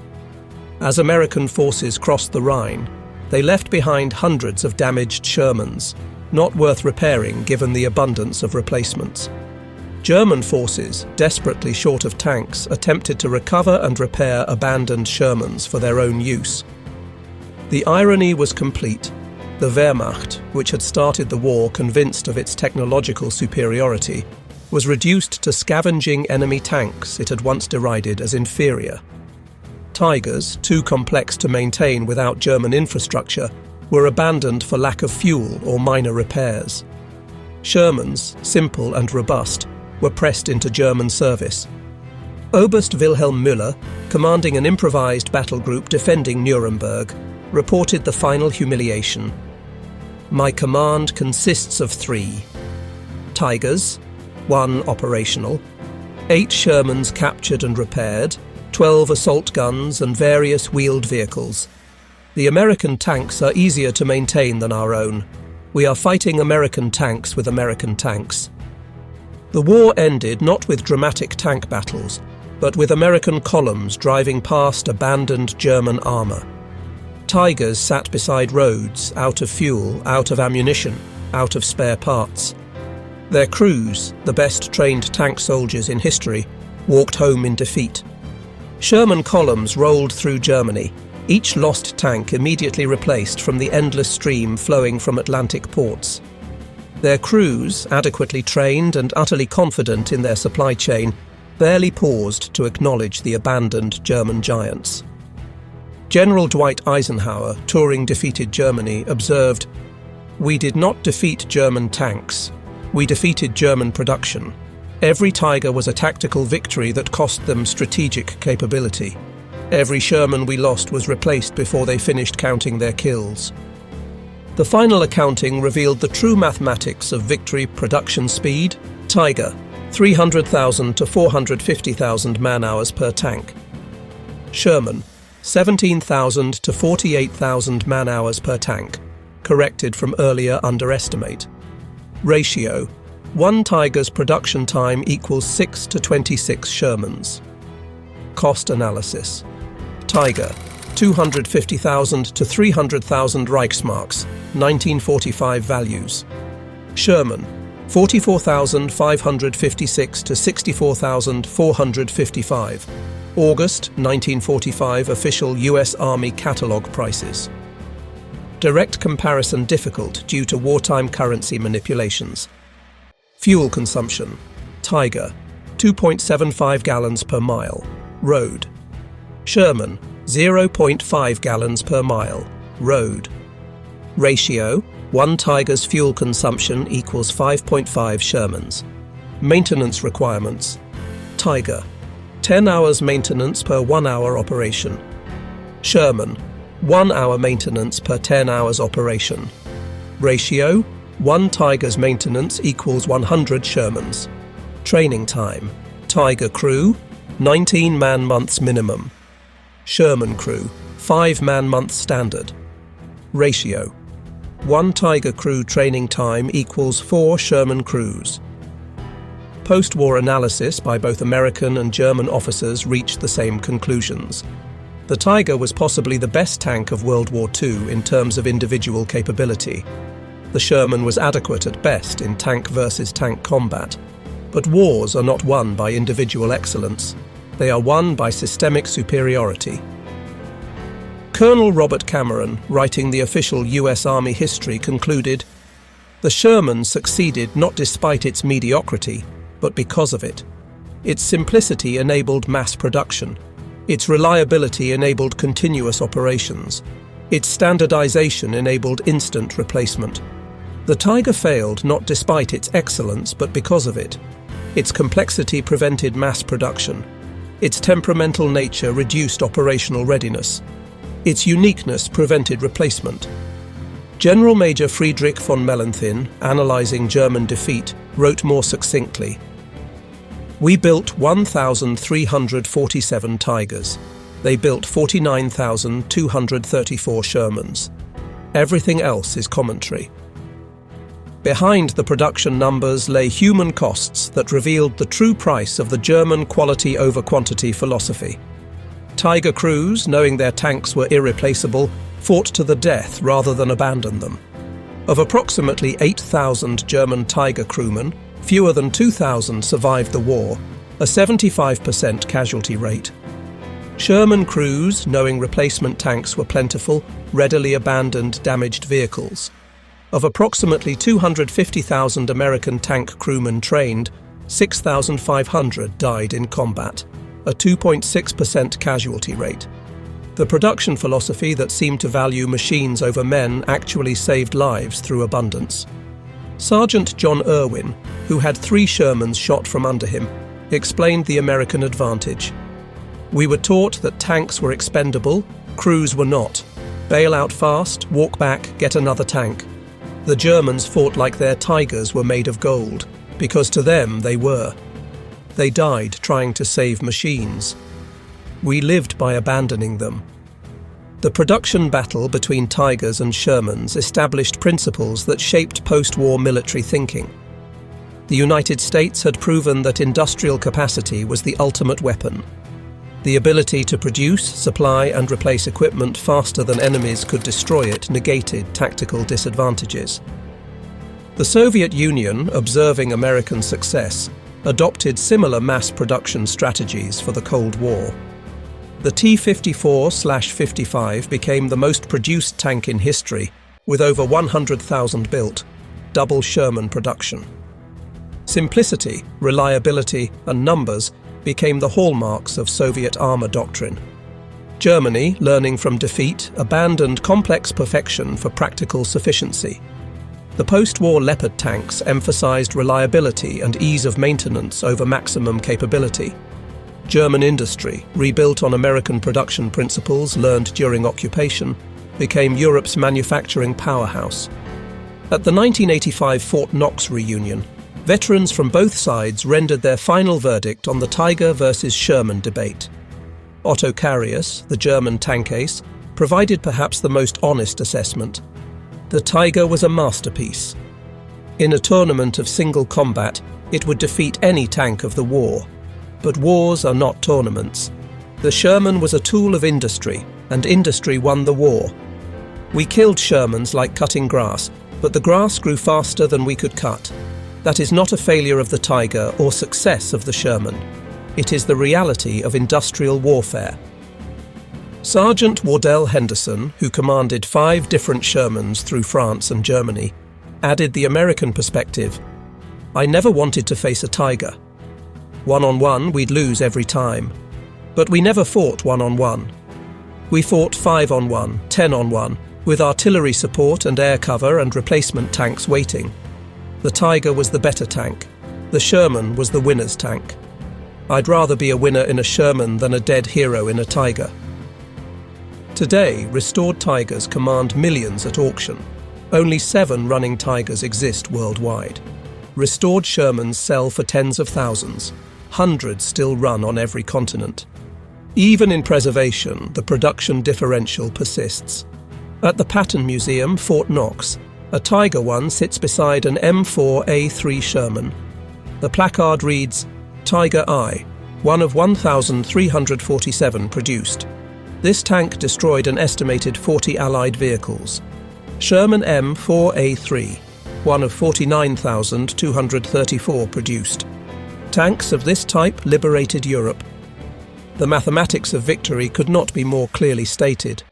Speaker 1: As American forces crossed the Rhine, they left behind hundreds of damaged Shermans, not worth repairing given the abundance of replacements. German forces, desperately short of tanks, attempted to recover and repair abandoned Shermans for their own use. The irony was complete. The Wehrmacht, which had started the war convinced of its technological superiority, was reduced to scavenging enemy tanks it had once derided as inferior. Tigers, too complex to maintain without German infrastructure, were abandoned for lack of fuel or minor repairs. Shermans, simple and robust, were pressed into German service. Oberst Wilhelm Müller, commanding an improvised battle group defending Nuremberg, reported the final humiliation. "My command consists of 3. Tigers, 1 operational, 8 Shermans captured and repaired, 12 assault guns and various wheeled vehicles. The American tanks are easier to maintain than our own. We are fighting American tanks with American tanks. The war ended not with dramatic tank battles, but with American columns driving past abandoned German armor. Tigers sat beside roads, out of fuel, out of ammunition, out of spare parts. Their crews, the best trained tank soldiers in history, walked home in defeat. Sherman columns rolled through Germany, each lost tank immediately replaced from the endless stream flowing from Atlantic ports. Their crews, adequately trained and utterly confident in their supply chain, barely paused to acknowledge the abandoned German giants. General Dwight Eisenhower, touring defeated Germany, observed, "We did not defeat German tanks. We defeated German production. Every Tiger was a tactical victory that cost them strategic capability. Every Sherman we lost was replaced before they finished counting their kills." The final accounting revealed the true mathematics of victory production speed. Tiger, 300,000 to 450,000 man-hours per tank. Sherman, 17,000 to 48,000 man-hours per tank, corrected from earlier underestimate. Ratio, 1 Tiger's production time equals 6 to 26 Shermans. Cost analysis. Tiger, 250,000 to 300,000 Reichsmarks, 1945 values. Sherman, 44,556 to 64,455. August 1945 official U.S. Army catalog prices. Direct comparison difficult due to wartime currency manipulations. Fuel consumption. Tiger, 2.75 gallons per mile. Road. Sherman, 0.5 gallons per mile. Road. Ratio, 1 Tiger's fuel consumption equals 5.5 Shermans. Maintenance requirements. Tiger, 10 hours maintenance per 1 hour operation. Sherman, 1 hour maintenance per 10 hours operation. Ratio, 1 Tiger's maintenance equals 100 Shermans. Training time. Tiger crew, 19 man-months minimum. Sherman crew, 5 man-months standard. Ratio, 1 Tiger crew training time equals 4 Sherman crews. Post-war analysis by both American and German officers reached the same conclusions. The Tiger was possibly the best tank of World War II in terms of individual capability. The Sherman was adequate at best in tank versus tank combat. But wars are not won by individual excellence. They are won by systemic superiority. Colonel Robert Cameron, writing the official U.S. Army history, concluded, "The Sherman succeeded not despite its mediocrity, but because of it. Its simplicity enabled mass production. Its reliability enabled continuous operations. Its standardization enabled instant replacement. The Tiger failed not despite its excellence, but because of it. Its complexity prevented mass production. Its temperamental nature reduced operational readiness. Its uniqueness prevented replacement." General Major Friedrich von Mellenthin, analyzing German defeat, wrote more succinctly, "We built 1,347 Tigers. They built 49,234 Shermans. Everything else is commentary." Behind the production numbers lay human costs that revealed the true price of the German quality over quantity philosophy. Tiger crews, knowing their tanks were irreplaceable, fought to the death rather than abandon them. Of approximately 8,000 German Tiger crewmen, fewer than 2,000 survived the war, a 75% casualty rate. Sherman crews, knowing replacement tanks were plentiful, readily abandoned damaged vehicles. Of approximately 250,000 American tank crewmen trained, 6,500 died in combat, a 2.6% casualty rate. The production philosophy that seemed to value machines over men actually saved lives through abundance. Sergeant John Irwin, who had 3 Shermans shot from under him, explained the American advantage. "We were taught that tanks were expendable, crews were not. Bail out fast, walk back, get another tank. The Germans fought like their Tigers were made of gold, because to them they were. They died trying to save machines. We lived by abandoning them." The production battle between Tigers and Shermans established principles that shaped post-war military thinking. The United States had proven that industrial capacity was the ultimate weapon. The ability to produce, supply, and replace equipment faster than enemies could destroy it negated tactical disadvantages. The Soviet Union, observing American success, adopted similar mass production strategies for the Cold War. The T-54/55 became the most produced tank in history, with over 100,000 built, double Sherman production. Simplicity, reliability, and numbers became the hallmarks of Soviet armor doctrine. Germany, learning from defeat, abandoned complex perfection for practical sufficiency. The post-war Leopard tanks emphasized reliability and ease of maintenance over maximum capability. German industry, rebuilt on American production principles learned during occupation, became Europe's manufacturing powerhouse. At the 1985 Fort Knox reunion, veterans from both sides rendered their final verdict on the Tiger versus Sherman debate. Otto Carius, the German tank ace, provided perhaps the most honest assessment. The Tiger was a masterpiece. In a tournament of single combat, it would defeat any tank of the war. But wars are not tournaments. The Sherman was a tool of industry, and industry won the war. We killed Shermans like cutting grass, but the grass grew faster than we could cut. That is not a failure of the Tiger or success of the Sherman. It is the reality of industrial warfare. Sergeant Wardell Henderson, who commanded 5 different Shermans through France and Germany, added the American perspective. I never wanted to face a Tiger. One-on-one, we'd lose every time. But we never fought one-on-one. We fought 5-on-1, 10-on-1, with artillery support and air cover and replacement tanks waiting. The Tiger was the better tank. The Sherman was the winner's tank. I'd rather be a winner in a Sherman than a dead hero in a Tiger. Today, restored Tigers command millions at auction. Only 7 running Tigers exist worldwide. Restored Shermans sell for tens of thousands. Hundreds still run on every continent. Even in preservation, the production differential persists. At the Patton Museum, Fort Knox, a Tiger one sits beside an M4A3 Sherman. The placard reads, Tiger I, one of 1,347 produced. This tank destroyed an estimated 40 Allied vehicles. Sherman M4A3, one of 49,234 produced. Tanks of this type liberated Europe. The mathematics of victory could not be more clearly stated.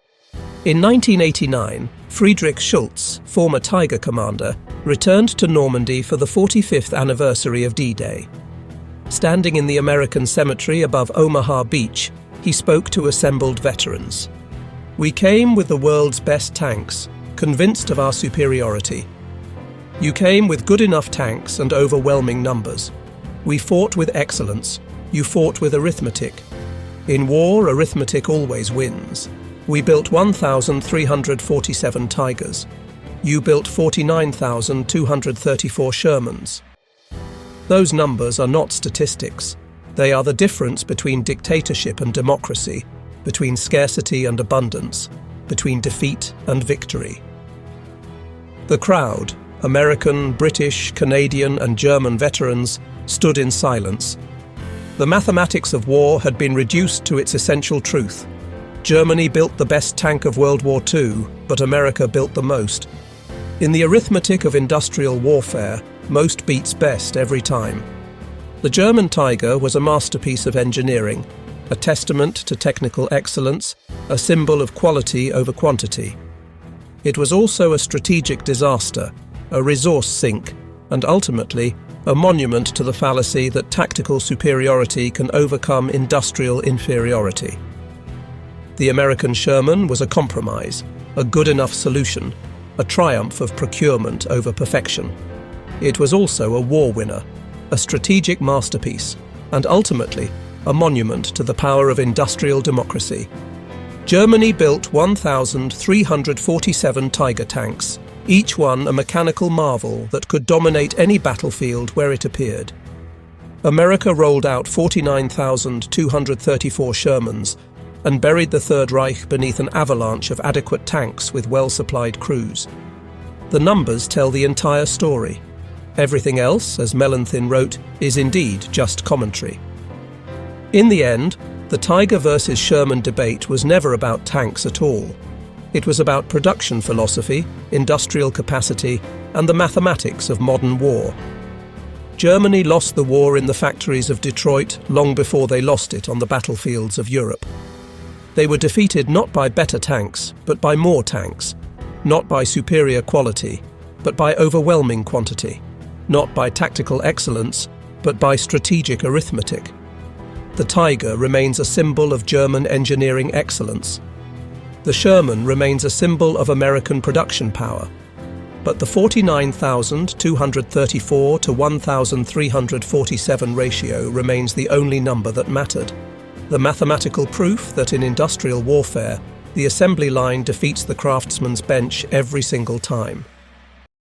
Speaker 1: In 1989, Friedrich Schultz, former Tiger commander, returned to Normandy for the 45th anniversary of D-Day. Standing in the American cemetery above Omaha Beach, he spoke to assembled veterans. We came with the world's best tanks, convinced of our superiority. You came with good enough tanks and overwhelming numbers. We fought with excellence. You fought with arithmetic. In war, arithmetic always wins. We built 1,347 Tigers. You built 49,234 Shermans. Those numbers are not statistics. They are the difference between dictatorship and democracy, between scarcity and abundance, between defeat and victory. The crowd, American, British, Canadian, and German veterans, stood in silence. The mathematics of war had been reduced to its essential truth. Germany built the best tank of World War II, but America built the most. In the arithmetic of industrial warfare, most beats best every time. The German Tiger was a masterpiece of engineering, a testament to technical excellence, a symbol of quality over quantity. It was also a strategic disaster, a resource sink, and ultimately, a monument to the fallacy that tactical superiority can overcome industrial inferiority. The American Sherman was a compromise, a good enough solution, a triumph of procurement over perfection. It was also a war winner, a strategic masterpiece, and ultimately, a monument to the power of industrial democracy. Germany built 1,347 Tiger tanks, each one a mechanical marvel that could dominate any battlefield where it appeared. America rolled out 49,234 Shermans, and buried the Third Reich beneath an avalanche of adequate tanks with well-supplied crews. The numbers tell the entire story. Everything else, as Mellenthin wrote, is indeed just commentary. In the end, the Tiger versus Sherman debate was never about tanks at all. It was about production philosophy, industrial capacity, and the mathematics of modern war. Germany lost the war in the factories of Detroit long before they lost it on the battlefields of Europe. They were defeated not by better tanks, but by more tanks, not by superior quality, but by overwhelming quantity, not by tactical excellence, but by strategic arithmetic. The Tiger remains a symbol of German engineering excellence. The Sherman remains a symbol of American production power. But the 49,234 to 1,347 ratio remains the only number that mattered. The mathematical proof that in industrial warfare, the assembly line defeats the craftsman's bench every single time.